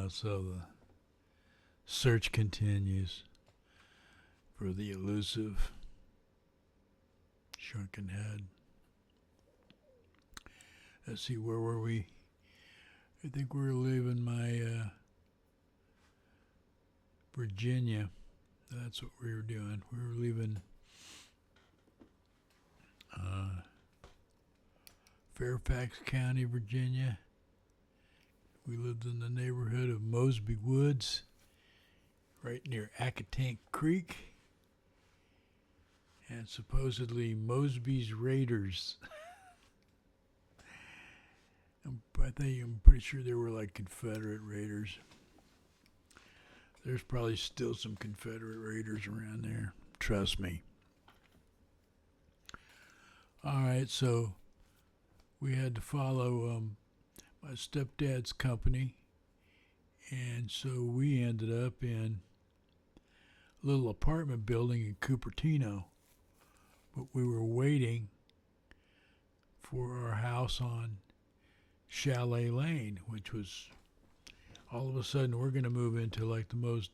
So the search continues for the elusive shrunken head. Let's see, where were we? I think we were leaving my Virginia. That's what we were doing. We were leaving Fairfax County, Virginia. We lived in the neighborhood of Mosby Woods, right near Accotank Creek. And supposedly Mosby's Raiders. I'm pretty sure they were like Confederate Raiders. There's probably still some Confederate Raiders around there. Trust me. All right, so we had to follow my stepdad's company, and so we ended up in a little apartment building in Cupertino, but we were waiting for our house on Chalet Lane, which was all of a sudden we're going to move into like the most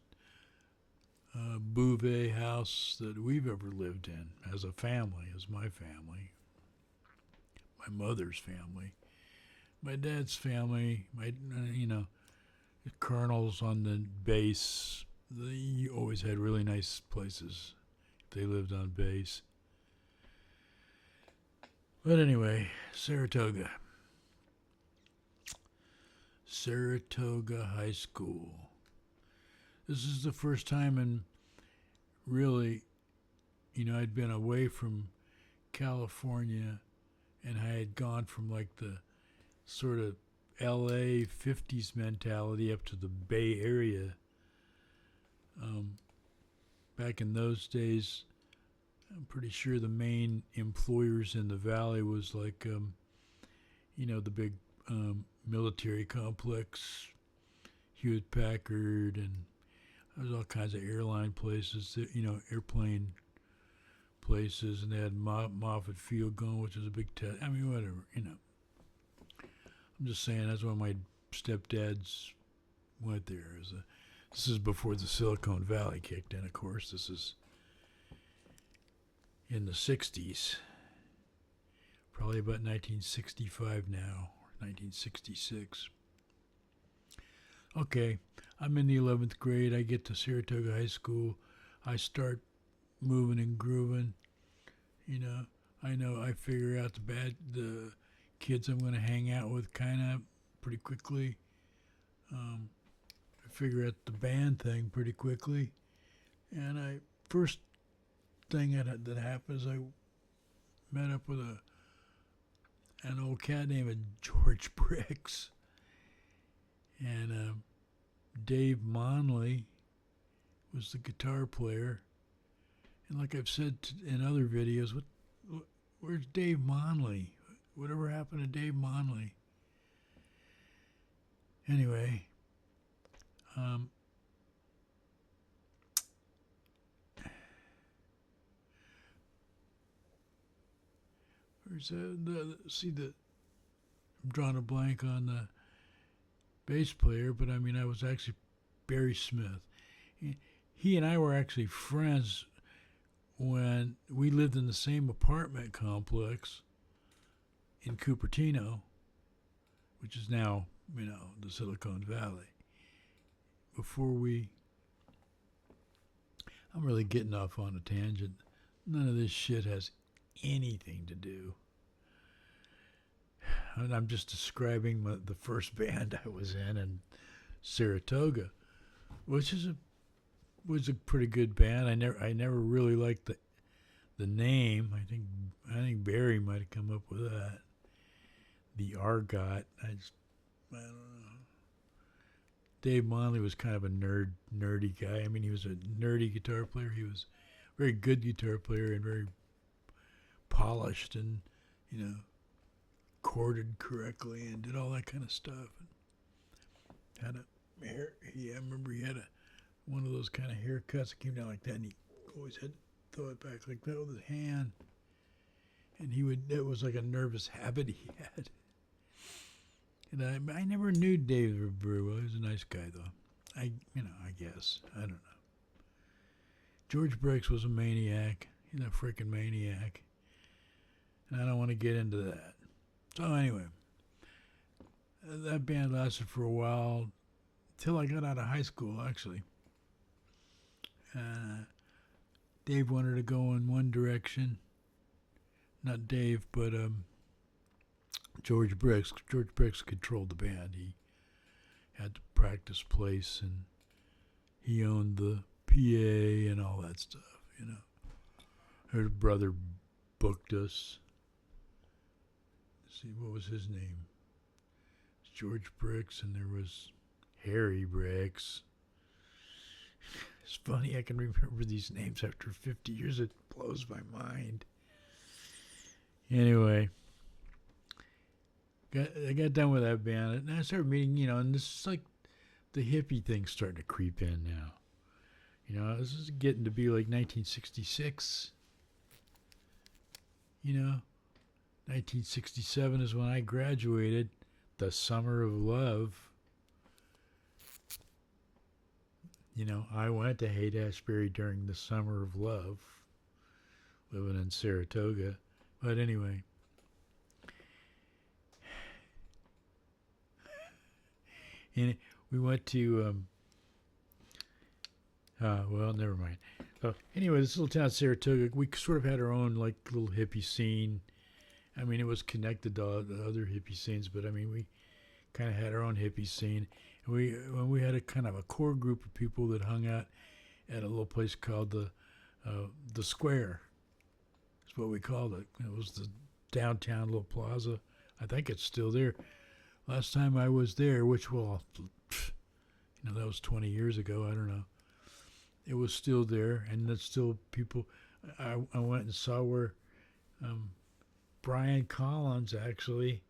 bouvet house that we've ever lived in as a family, as my family, my mother's family, my dad's family, my the colonels on the base. They always had really nice places if they lived on base. But anyway, Saratoga High School. This is the first time in really, I'd been away from California, and I had gone from like the sort of LA 50s mentality up to the Bay Area. Back in those days, I'm pretty sure the main employers in the valley was like, the big military complex, Hewlett Packard, and there's all kinds of airline places, airplane places, and they had Moffett Field going, which was a big test. I mean, whatever, I'm just saying that's why my stepdads went there. This is before the Silicon Valley kicked in, of course. This is in the 60s, probably about 1965 now, or 1966. Okay, I'm in the 11th grade. I get to Saratoga High School. I start moving and grooving. I figure out the kids I'm going to hang out with kind of pretty quickly. I figure out the band thing pretty quickly. And first thing that happened is I met up with an old cat named George Briggs. And Dave Monley was the guitar player. And like I've said in other videos, where's Dave Monley? Whatever happened to Dave Monley? Anyway, where's I'm drawing a blank on the bass player, but I mean, I was actually Barry Smith. He and I were actually friends when we lived in the same apartment complex in Cupertino, which is now, the Silicon Valley. I'm really getting off on a tangent. None of this shit has anything to do. And I'm just describing the first band I was in Saratoga, which was a pretty good band. I never really liked the name. I think Barry might have come up with that. The Argot. I don't know. Dave Monley was kind of a nerdy guy. I mean, he was a nerdy guitar player. He was a very good guitar player and very polished and, chorded correctly and did all that kind of stuff. And I remember he had one of those kind of haircuts that came down like that, and he always had to throw it back like that with his hand. And it was like a nervous habit he had. And I never knew Dave very well. He was a nice guy, though. I guess. I don't know. George Briggs was a maniac. He's a freaking maniac. And I don't want to get into that. So anyway, that band lasted for a while till I got out of high school, actually. Dave wanted to go in one direction. Not Dave, but George Briggs. George Briggs controlled the band. He had the practice place, and he owned the PA and all that stuff, Her brother booked us. Let's see, what was his name? It's George Briggs, and there was Harry Briggs. It's funny, I can remember these names after 50 years. It blows my mind. Anyway, I got done with that band, and I started meeting, and this is like the hippie thing's starting to creep in now. This is getting to be like 1966. 1967 is when I graduated, the summer of love. I went to Haight-Ashbury during the summer of love, living in Saratoga. But anyway, and we went to, well, never mind. So anyway, this little town, Saratoga, we sort of had our own, like, little hippie scene. I mean, it was connected to the other hippie scenes, but I mean, we kind of had our own hippie scene. And we had a kind of a core group of people that hung out at a little place called the Square. That's what we called it. It was the downtown little plaza. I think it's still there. Last time I was there, which, well, that was 20 years ago. I don't know. It was still there, and that's still people. I went and saw where Brian Collins, actually,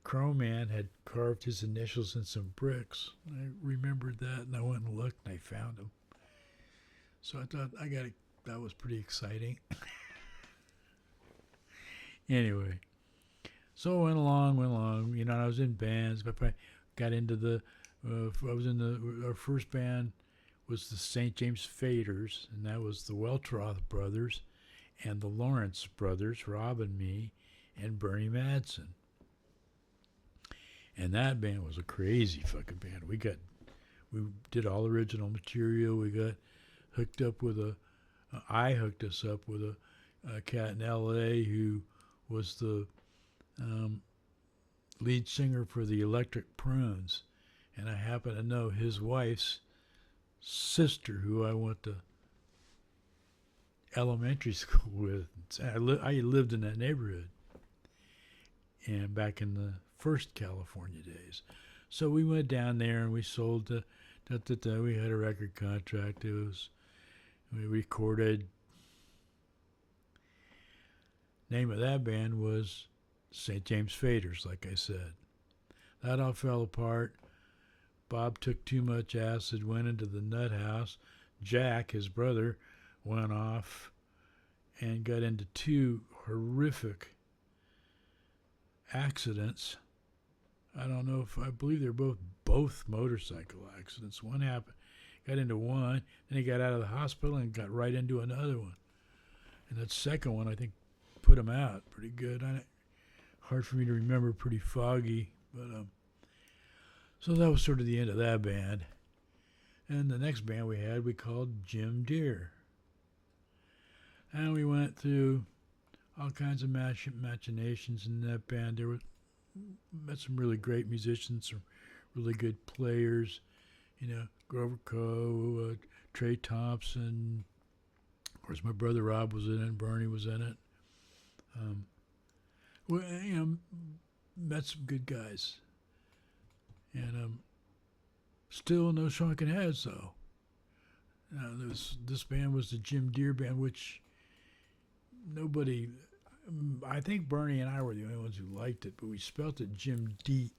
Crow Man, had carved his initials in some bricks. I remembered that, and I went and looked, and I found them. So I thought that was pretty exciting. Anyway, so I went along. I was in bands, but I got into our first band was the St. James Faders, and that was the Weltroth brothers and the Lawrence brothers, Rob and me, and Bernie Madsen. And that band was a crazy fucking band. We did all original material. We got hooked up with I hooked us up with a cat in L.A. who was the lead singer for the Electric Prunes, and I happen to know his wife's sister, who I went to elementary school with. I lived in that neighborhood, and back in the first California days. So we went down there and we sold we had a record contract. We recorded. Name of that band was St. James Faders, like I said. That all fell apart. Bob took too much acid, went into the nut house. Jack, his brother, went off and got into two horrific accidents. I don't know I believe they're both motorcycle accidents. One got into one, then he got out of the hospital and got right into another one. And that second one, I think, put him out pretty good. Hard for me to remember, pretty foggy, but so that was sort of the end of that band. And the next band we called Jim Deere. And we went through all kinds of machinations in that band. Met some really great musicians, some really good players, Grover Coe, Trey Thompson. Of course, my brother Rob was in it, Bernie was in it. Met some good guys. And still no Shrunkenheads, though. This band was the Jim Deere band, which nobody, I think Bernie and I were the only ones who liked it, but we spelt it Jim Deer.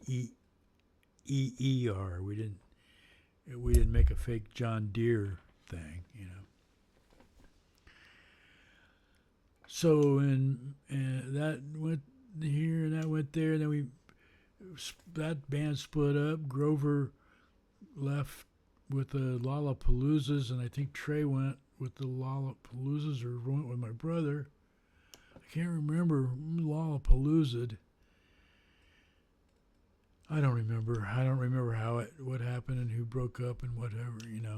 We didn't make a fake John Deere thing, So and that went here and that went there, and then that band split up. Grover left with the Lollapaloozas, and I think Trey went with the Lollapaloozas or went with my brother. I can't remember. Lollapalooza'd. I don't remember. I don't remember what happened and who broke up and whatever, you know.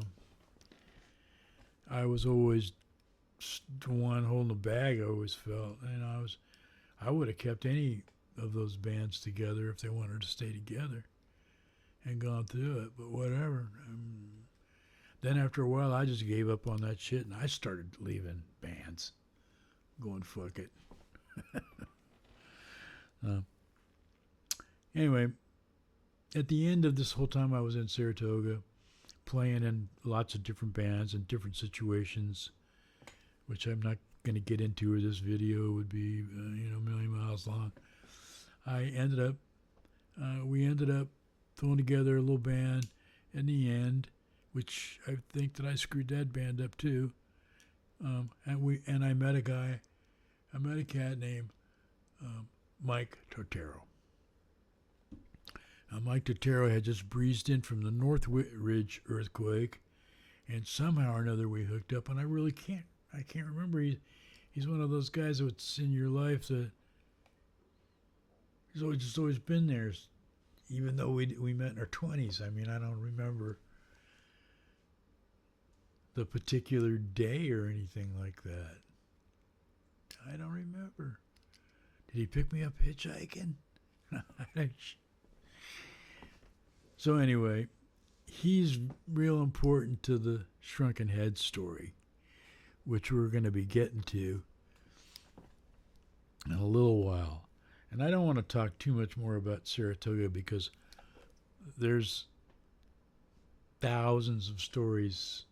I was always the one holding the bag, I always felt. And I would have kept any of those bands together if they wanted to stay together and gone through it, but whatever. Then after a while, I just gave up on that shit and I started leaving bands, going fuck it. Anyway, at the end of this whole time I was in Saratoga, playing in lots of different bands and different situations, which I'm not going to get into, or this video would be, a million miles long. We ended up throwing together a little band in the end, which I think that I screwed that band up too. And I met a cat named Mike Tortero. Mike Tortero had just breezed in from the North Ridge earthquake, and somehow or another we hooked up. And I can't remember. He's one of those guys that's in your life that he's always been there, even though we met in our 20s. I mean, I don't remember the particular day or anything like that. I don't remember. Did he pick me up hitchhiking? So anyway, he's real important to the Shrunkenhead story, which we're going to be getting to in a little while. And I don't want to talk too much more about Saratoga because there's thousands of stories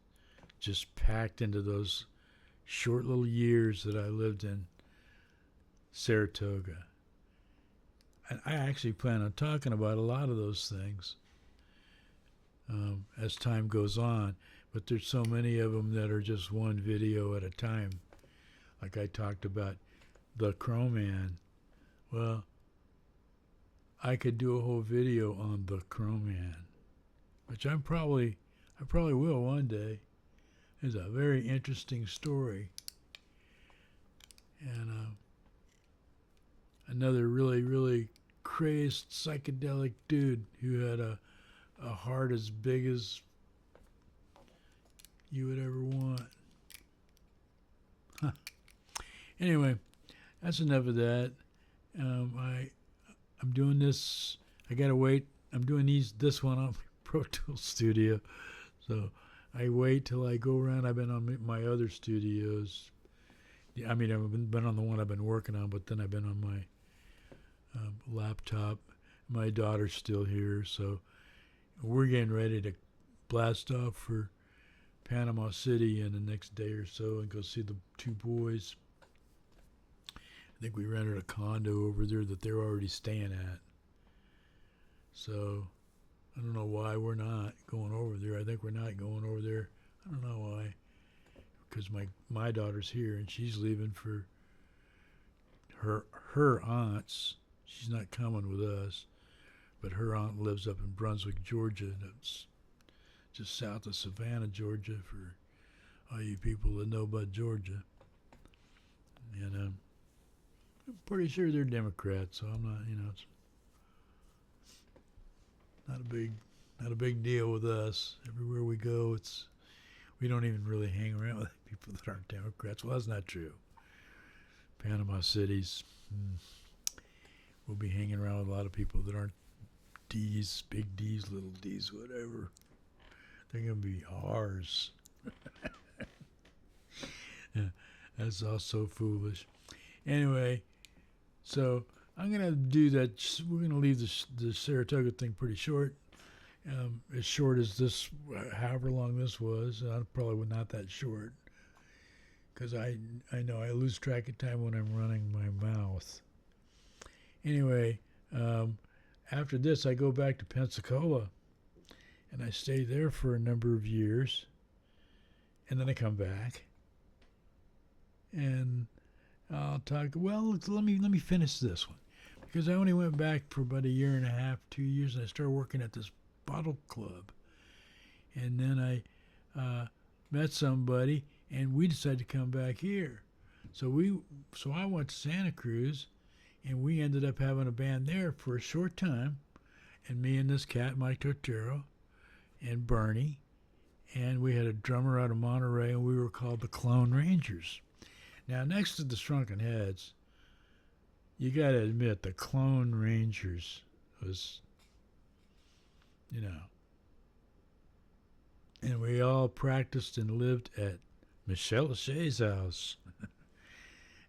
just packed into those short little years that I lived in Saratoga. And I actually plan on talking about a lot of those things as time goes on, but there's so many of them that are just one video at a time. Like I talked about the Crow Man. Well, I could do a whole video on the Crow Man, which I probably will one day. It's a very interesting story. And another really, really crazed psychedelic dude who had a heart as big as you would ever want. Huh. Anyway, that's enough of that. I'm doing this. I gotta wait. I'm doing this one on Pro Tools Studio, so I wait till I go around. I've been on my other studios. I mean, I've been on the one I've been working on, but then I've been on my laptop. My daughter's still here, so we're getting ready to blast off for Panama City in the next day or so and go see the two boys. I think we rented a condo over there that they're already staying at. So I don't know why we're not going over there. I think we're not going over there. I don't know why. Because my daughter's here and she's leaving for her aunt's. She's not coming with us, but her aunt lives up in Brunswick, Georgia. That's just south of Savannah, Georgia, for all you people that know about Georgia. And I'm pretty sure they're Democrats, so I'm not, it's not a big deal with us. Everywhere we go, we don't even really hang around with people that aren't Democrats. Well, that's not true. Panama City's, we'll be hanging around with a lot of people that aren't D's, big D's, little D's, whatever. They're going to be R's. Yeah, that's all so foolish. Anyway, so I'm going to do that. We're going to leave the Saratoga thing pretty short. As short as this, however long this was, probably not that short. Because I know I lose track of time when I'm running my mouth. Anyway, after this, I go back to Pensacola, and I stay there for a number of years, and then I come back, and I'll talk. Well, let me finish this one, because I only went back for about a year and a half, 2 years, and I started working at this bottle club. And then I met somebody, and we decided to come back here. So I went to Santa Cruz, and we ended up having a band there for a short time. And me and this cat, Mike Tortero, and Bernie, and we had a drummer out of Monterey, and we were called the Clone Rangers. Now, next to the Shrunken Heads, you got to admit the Clone Rangers was, you know, and we all practiced and lived at Michel Lachey's house.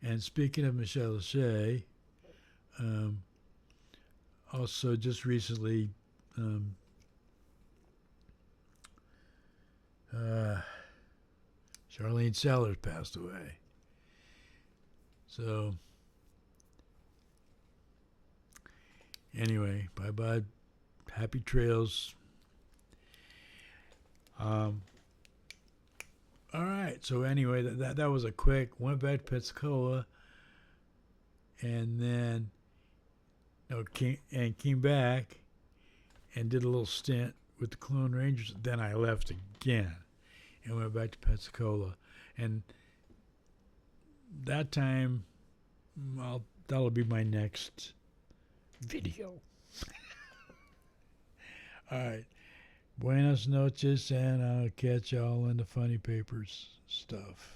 And speaking of Michel Lachey, also just recently, Charlene Sellers passed away. So, anyway, bye-bye. Happy trails. All right. So anyway, that was a quick. Went back to Pensacola, and then came back and did a little stint with the Clone Rangers. Then I left again and went back to Pensacola, and that time, that'll be my next video. All right. Buenas noches, and I'll catch y'all in the funny papers stuff.